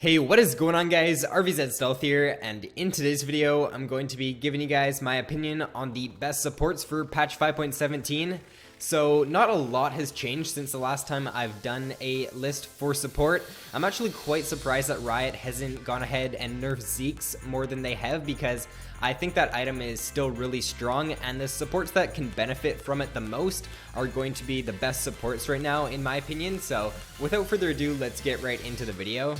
Hey, what is going on guys? RvzStealth here, and in today's video, I'm going to be giving you guys my opinion on the best supports for patch 5.17. So, not a lot has changed since the last time I've done a list for support. I'm actually quite surprised that Riot hasn't gone ahead and nerfed Zeke's more than they have, because I think that item is still really strong, and the supports that can benefit from it the most are going to be the best supports right now, in my opinion. So, without further ado, let's get right into the video.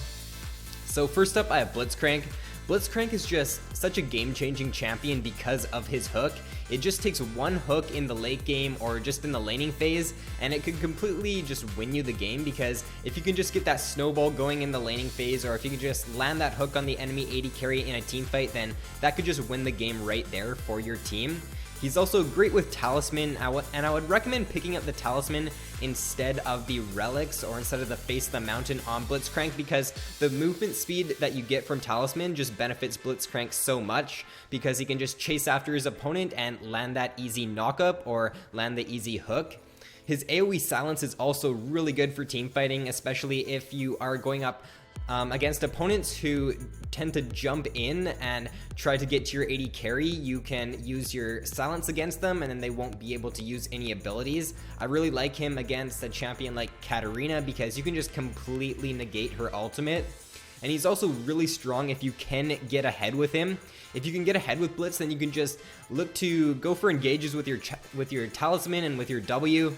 So first up, I have Blitzcrank. Blitzcrank is just such a game-changing champion because of his hook. It just takes one hook in the late game or just in the laning phase, and it could completely just win you the game, because if you can just get that snowball going in the laning phase, or if you can just land that hook on the enemy AD carry in a team fight, then that could just win the game right there for your team. He's also great with Talisman, and I would recommend picking up the Talisman instead of the Relics, or instead of the Face of the Mountain on Blitzcrank, because the movement speed that you get from Talisman just benefits Blitzcrank so much, because he can just chase after his opponent and land that easy knockup or land the easy hook. His AoE silence is also really good for team fighting, especially if you are going up against opponents who tend to jump in and try to get to your AD carry. You can use your silence against them, and then they won't be able to use any abilities. I really like him against a champion like Katarina, because you can just completely negate her ultimate. And he's also really strong if you can get ahead with him. If you can get ahead with Blitz, then you can just look to go for engages with your Talisman and with your W.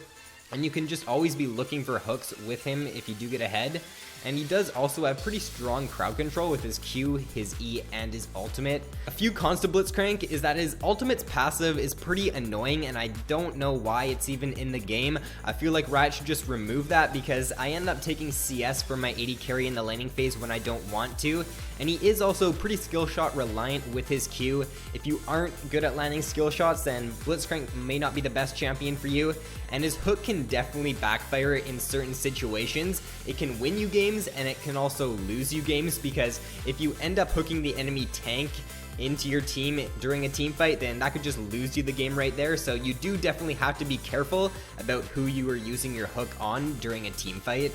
And you can just always be looking for hooks with him if you do get ahead. And he does also have pretty strong crowd control with his Q, his E, and his ultimate. A few cons to Blitzcrank is that his ultimate's passive is pretty annoying, and I don't know why it's even in the game. I feel like Riot should just remove that, because I end up taking CS for my AD carry in the laning phase when I don't want to. And he is also pretty skill shot reliant with his Q. If you aren't good at landing skill shots, then Blitzcrank may not be the best champion for you. And his hook can definitely backfire in certain situations. It can win you games, and it can also lose you games, because if you end up hooking the enemy tank into your team during a team fight, then that could just lose you the game right there. So you do definitely have to be careful about who you are using your hook on during a team fight.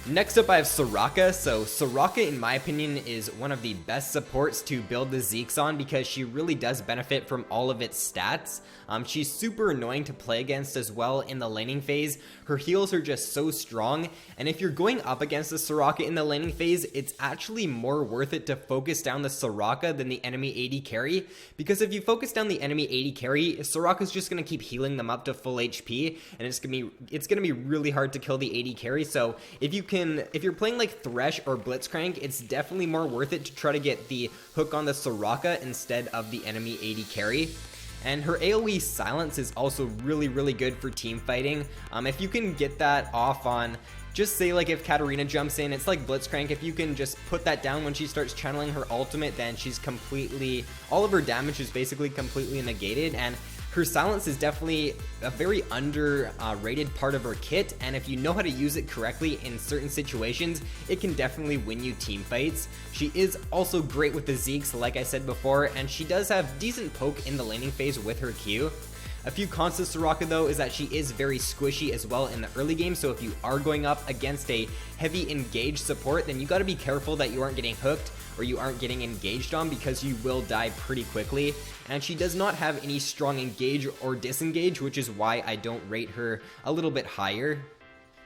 Next up, I have Soraka. So Soraka, in my opinion, is one of the best supports to build the Zeke's on, because she really does benefit from all of its stats. She's super annoying to play against as well in the laning phase. Her heals are just so strong, and if you're going up against the Soraka in the laning phase, it's actually more worth it to focus down the Soraka than the enemy AD carry, because if you focus down the enemy AD carry, Soraka's just going to keep healing them up to full HP, and it's going to be really hard to kill the AD carry. So if you're playing like Thresh or Blitzcrank, it's definitely more worth it to try to get the hook on the Soraka instead of the enemy AD carry. And her AoE silence is also really good for team fighting. If you can get that off on, just say like if Katarina jumps in, it's like Blitzcrank. If you can just put that down when she starts channeling her ultimate, then she's all of her damage is basically completely negated. And her silence is definitely a very underrated part of her kit, and if you know how to use it correctly in certain situations, it can definitely win you team fights. She is also great with the Zeke's, like I said before, and she does have decent poke in the laning phase with her Q. A few cons to Soraka though is that she is very squishy as well in the early game, so if you are going up against a heavy engaged support, then you got to be careful that you aren't getting hooked or you aren't getting engaged on, because you will die pretty quickly. And she does not have any strong engage or disengage, which is why I don't rate her a little bit higher.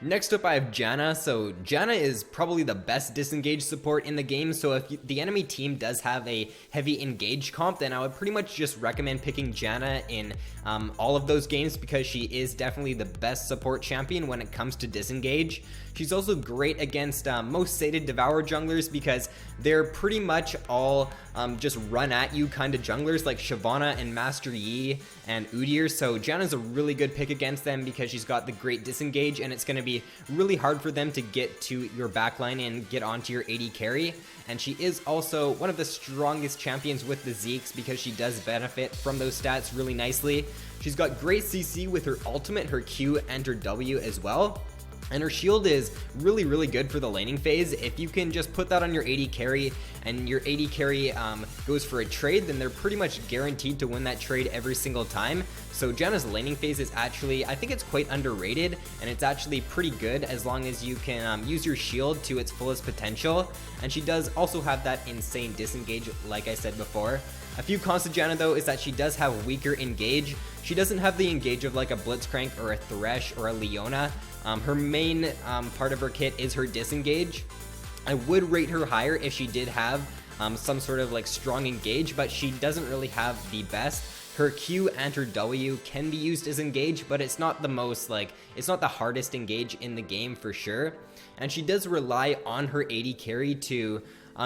Next up, I have Janna. So Janna is probably the best disengage support in the game, so if the enemy team does have a heavy engage comp, then I would pretty much just recommend picking Janna in all of those games, because she is definitely the best support champion when it comes to disengage. She's also great against most sated Devour junglers, because they're pretty much all just run at you kind of junglers like Shyvana and Master Yi and Udyr. So Janna's a really good pick against them, because she's got the great disengage, and it's going to be really hard for them to get to your backline and get onto your AD carry. And she is also one of the strongest champions with the Zeke's, because she does benefit from those stats really nicely. She's got great CC with her ultimate, her Q, and her W as well. And her shield is really good for the laning phase. If you can just put that on your AD carry and your AD carry goes for a trade, then they're pretty much guaranteed to win that trade every single time. So Janna's laning phase is actually, I think it's quite underrated, and it's actually pretty good as long as you can use your shield to its fullest potential. And she does also have that insane disengage, like I said before. A few cons to Janna though is that she does have weaker engage. She doesn't have the engage of like a Blitzcrank or a Thresh or a Leona. Her main part of her kit is her disengage. I would rate her higher if she did have some sort of like strong engage, but she doesn't really have the best. Her Q and her W can be used as engage, but it's not the most it's not the hardest engage in the game for sure. And she does rely on her AD carry to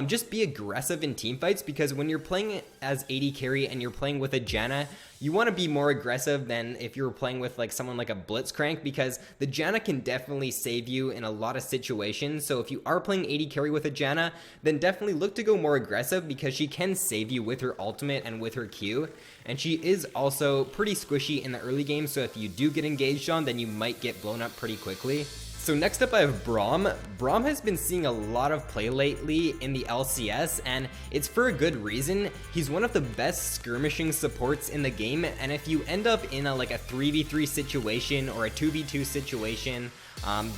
just be aggressive in team fights, because when you're playing as AD carry and you're playing with a Janna, you want to be more aggressive than if you were playing with like someone like a Blitzcrank, because the Janna can definitely save you in a lot of situations. So if you are playing AD carry with a Janna, then definitely look to go more aggressive, because she can save you with her ultimate and with her Q. And she is also pretty squishy in the early game, so if you do get engaged on, then you might get blown up pretty quickly. So next up I have Brom. Brom has been seeing a lot of play lately in the LCS, and it's for a good reason. He's one of the best skirmishing supports in the game, and if you end up in a 3v3 situation or a 2v2 situation,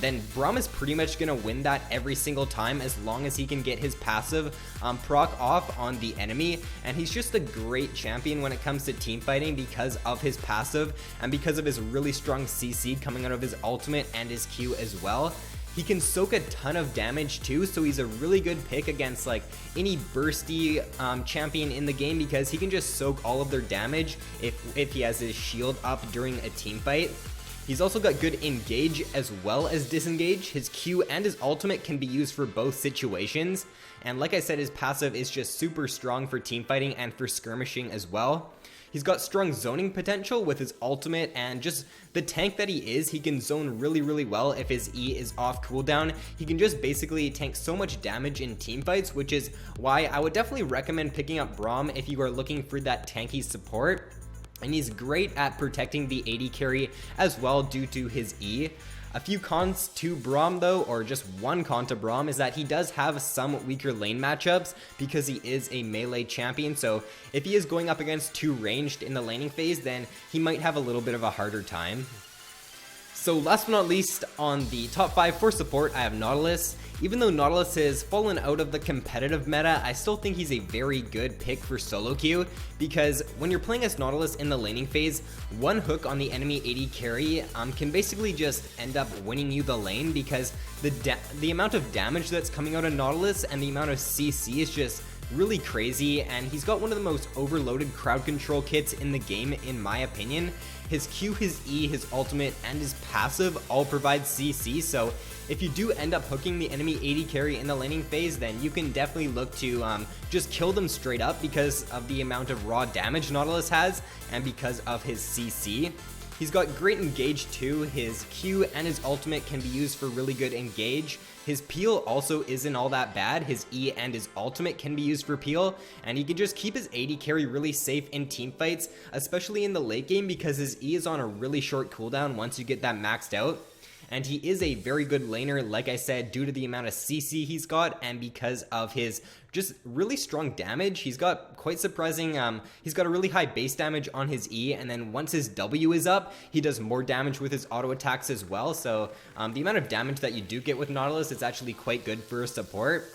then Brom is pretty much going to win that every single time as long as he can get his passive proc off on the enemy. And he's just a great champion when it comes to team fighting because of his passive and because of his really strong CC coming out of his ultimate and his Q as well. He can soak a ton of damage too, so he's a really good pick against any bursty champion in the game, because he can just soak all of their damage if he has his shield up during a team fight. He's also got good engage as well as disengage. His Q and his ultimate can be used for both situations. And like I said, his passive is just super strong for teamfighting and for skirmishing as well. He's got strong zoning potential with his ultimate, and just the tank that he is, he can zone really well if his E is off cooldown. He can just basically tank so much damage in teamfights, which is why I would definitely recommend picking up Brom if you are looking for that tanky support. And he's great at protecting the AD carry as well due to his E. A few cons to Brom though, or just one con to Brom, is that he does have some weaker lane matchups because he is a melee champion. So if he is going up against two ranged in the laning phase, then he might have a little bit of a harder time. So last but not least, on the top 5 for support, I have Nautilus. Even though Nautilus has fallen out of the competitive meta, I still think he's a very good pick for solo queue, because when you're playing as Nautilus in the laning phase, one hook on the enemy AD carry can basically just end up winning you the lane, because the amount of damage that's coming out of Nautilus and the amount of CC is just really crazy, and he's got one of the most overloaded crowd control kits in the game in my opinion. His Q, his E, his ultimate, and his passive all provide CC, so if you do end up hooking the enemy AD carry in the laning phase, then you can definitely look to just kill them straight up because of the amount of raw damage Nautilus has and because of his CC. He's got great engage too. His Q and his ultimate can be used for really good engage. His peel also isn't all that bad. His E and his ultimate can be used for peel, and he can just keep his AD carry really safe in team fights, especially in the late game, because his E is on a really short cooldown once you get that maxed out. And he is a very good laner, like I said, due to the amount of CC he's got and because of his just really strong damage. He's got quite surprising, he's got a really high base damage on his E, and then once his W is up, he does more damage with his auto attacks as well. So the amount of damage that you do get with Nautilus is actually quite good for support.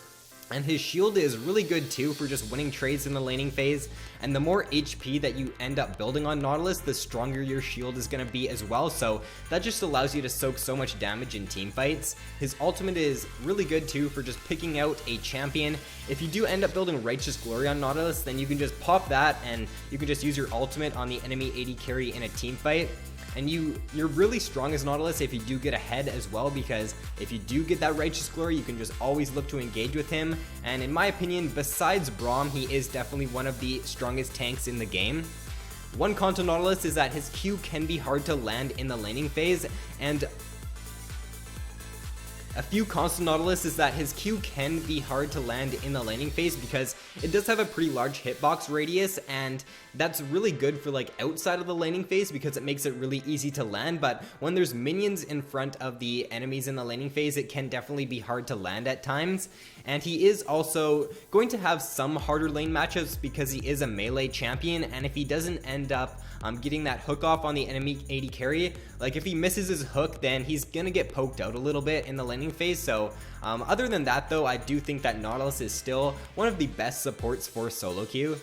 And his shield is really good too for just winning trades in the laning phase, and the more HP that you end up building on Nautilus, the stronger your shield is going to be as well, so that just allows you to soak so much damage in team fights. His ultimate is really good too for just picking out a champion. If you do end up building Righteous Glory on Nautilus, then you can just pop that and you can just use your ultimate on the enemy AD carry in a team fight. And you're really strong as Nautilus if you do get ahead as well, because if you do get that Righteous Glory, you can just always look to engage with him. And in my opinion, besides Brom, he is definitely one of the strongest tanks in the game. One con to Nautilus is that his Q can be hard to land in the laning phase, and A few cons to Nautilus is that his Q can be hard to land in the laning phase because it does have a pretty large hitbox radius, and that's really good for like outside of the laning phase because it makes it really easy to land, but when there's minions in front of the enemies in the laning phase, it can definitely be hard to land at times. And he is also going to have some harder lane matchups because he is a melee champion, and if he doesn't end up getting that hook off on the enemy AD carry, like if he misses his hook, then he's gonna get poked out a little bit in the laning phase. So other than that though, I do think that Nautilus is still one of the best supports for solo queue.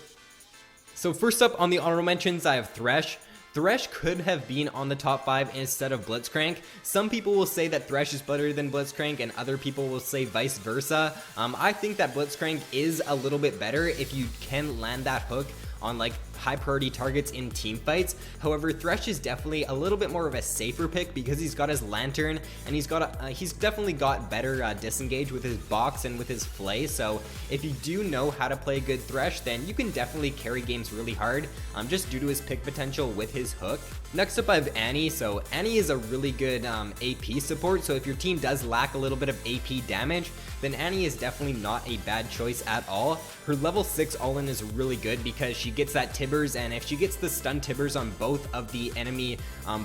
So first up on the honorable mentions, I have Thresh. Thresh could have been on the top 5 instead of Blitzcrank. Some people will say that Thresh is better than Blitzcrank, and other people will say vice versa. I think that Blitzcrank is a little bit better if you can land that hook on like high priority targets in team fights. However, Thresh is definitely a little bit more of a safer pick because he's got his lantern, and he's definitely got better disengage with his box and with his flay. So if you do know how to play good Thresh, then you can definitely carry games really hard, just due to his pick potential with his hook. Next up I have Annie. So Annie is a really good AP support, so if your team does lack a little bit of AP damage, then Annie is definitely not a bad choice at all. Her level 6 all-in is really good because she gets that Tibbers, and if she gets the stun Tibbers on both of the enemy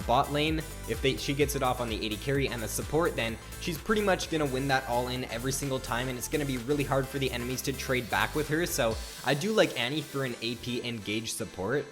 bot lane, if she gets it off on the AD carry and the support, then she's pretty much gonna win that all-in every single time, and it's gonna be really hard for the enemies to trade back with her. So I do like Annie for an AP engaged support.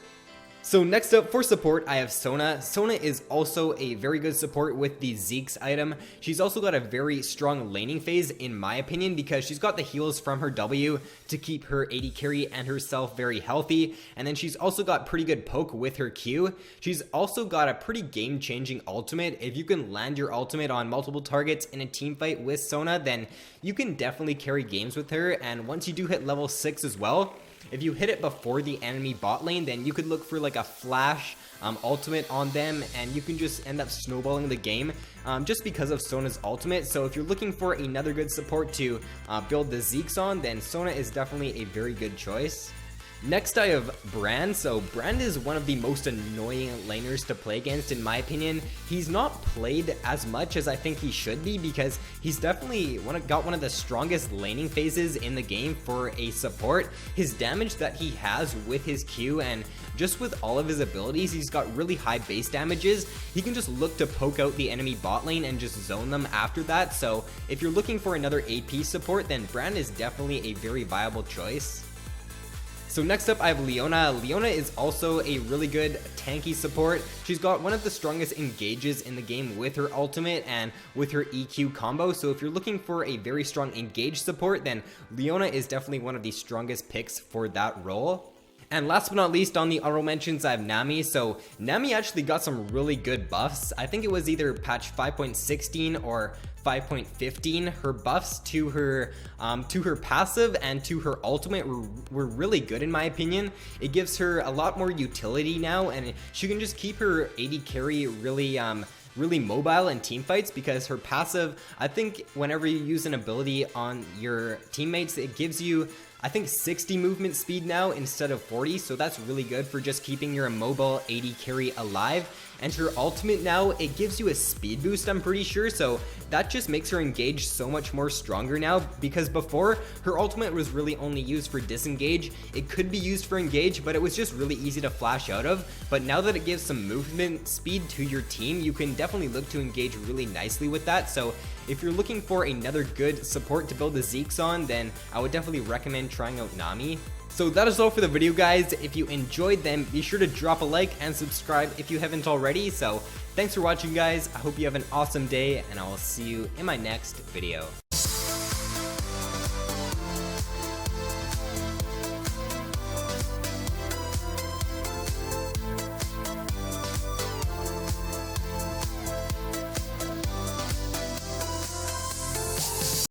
So next up for support, I have Sona. Sona is also a very good support with the Zeke's item. She's also got a very strong laning phase in my opinion because she's got the heals from her W to keep her AD carry and herself very healthy, and then she's also got pretty good poke with her Q. She's also got a pretty game-changing ultimate. If you can land your ultimate on multiple targets in a team fight with Sona, then you can definitely carry games with her, and once you do hit level 6 as well, if you hit it before the enemy bot lane, then you could look for like a flash ultimate on them, and you can just end up snowballing the game just because of Sona's ultimate. So if you're looking for another good support to build the Zeeks on, then Sona is definitely a very good choice. Next I have Brand. So Brand is one of the most annoying laners to play against in my opinion. He's not played as much as I think he should be because he's definitely got one of the strongest laning phases in the game for a support. His damage that he has with his Q and just with all of his abilities, he's got really high base damages. He can just look to poke out the enemy bot lane and just zone them after that. So if you're looking for another AP support, then Brand is definitely a very viable choice. So next up I have Leona. Leona is also a really good tanky support. She's got one of the strongest engages in the game with her ultimate and with her EQ combo. So if you're looking for a very strong engage support, then Leona is definitely one of the strongest picks for that role. And last but not least on the honorable mentions, I have Nami. So Nami actually got some really good buffs. I think it was either patch 5.16 or 5.15. Her buffs to her passive and to her ultimate were really good in my opinion. It gives her a lot more utility now, and she can just keep her AD carry really mobile in team fights because her passive, I think whenever you use an ability on your teammates, it gives you, I think 60 movement speed now instead of 40, so that's really good for just keeping your immobile AD carry alive. And her ultimate now, it gives you a speed boost, I'm pretty sure, so that just makes her engage so much more stronger now, because before, her ultimate was really only used for disengage. It could be used for engage, but it was just really easy to flash out of. But now that it gives some movement speed to your team, you can definitely look to engage really nicely with that. So if you're looking for another good support to build the Zeeks on, then I would definitely recommend trying out Nami. So that is all for the video, guys. If you enjoyed them, be sure to drop a like and subscribe if you haven't already. So thanks for watching, guys. I hope you have an awesome day, and I will see you in my next video.